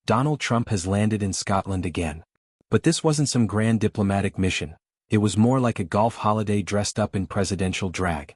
Donald Trump has landed in Scotland again. But this wasn't some grand diplomatic mission. It was more like a golf holiday dressed up in presidential drag.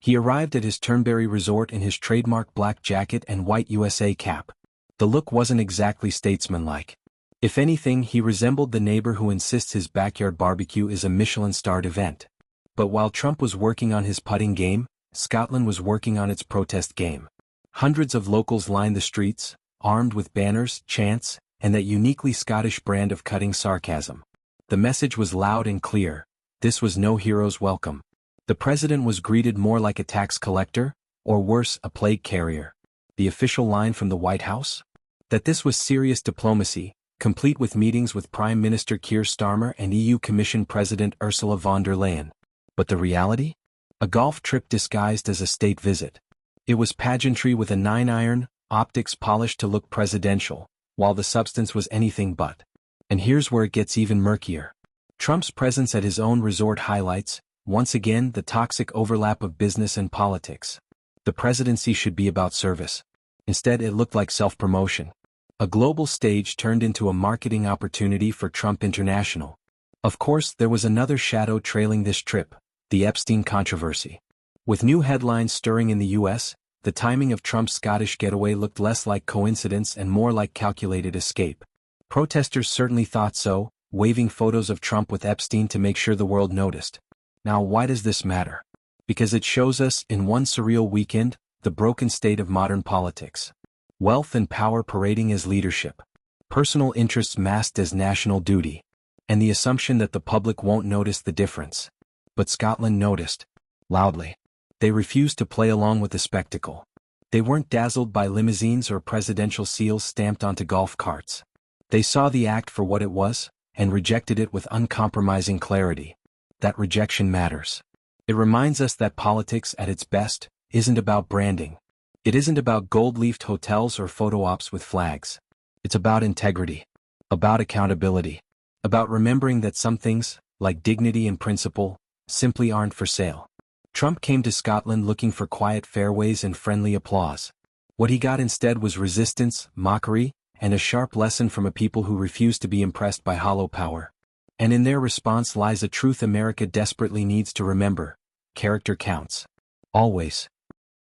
He arrived at his Turnberry resort in his trademark black jacket and white USA cap. The look wasn't exactly statesmanlike. If anything, he resembled the neighbor who insists his backyard barbecue is a Michelin-starred event. But while Trump was working on his putting game, Scotland was working on its protest game. Hundreds of locals lined the streets, armed with banners, chants, and that uniquely Scottish brand of cutting sarcasm. The message was loud and clear. This was no hero's welcome. The president was greeted more like a tax collector, or worse, a plague carrier. The official line from the White House? That this was serious diplomacy, complete with meetings with Prime Minister Keir Starmer and EU Commission President Ursula von der Leyen. But the reality? A golf trip disguised as a state visit. It was pageantry with a 9-iron, optics polished to look presidential, while the substance was anything but. And here's where it gets even murkier. Trump's presence at his own resort highlights, once again, the toxic overlap of business and politics. The presidency should be about service. Instead, it looked like self-promotion. A global stage turned into a marketing opportunity for Trump International. Of course, there was another shadow trailing this trip, the Epstein controversy. With new headlines stirring in the U.S., the timing of Trump's Scottish getaway looked less like coincidence and more like calculated escape. Protesters certainly thought so, waving photos of Trump with Epstein to make sure the world noticed. Now, why does this matter? Because it shows us, in one surreal weekend, the broken state of modern politics. Wealth and power parading as leadership. Personal interests masked as national duty. And the assumption that the public won't notice the difference. But Scotland noticed. Loudly. They refused to play along with the spectacle. They weren't dazzled by limousines or presidential seals stamped onto golf carts. They saw the act for what it was, and rejected it with uncompromising clarity. That rejection matters. It reminds us that politics at its best isn't about branding. It isn't about gold-leafed hotels or photo ops with flags. It's about integrity. About accountability. About remembering that some things, like dignity and principle, simply aren't for sale. Trump came to Scotland looking for quiet fairways and friendly applause. What he got instead was resistance, mockery, and a sharp lesson from a people who refused to be impressed by hollow power. And in their response lies a truth America desperately needs to remember: character counts. Always.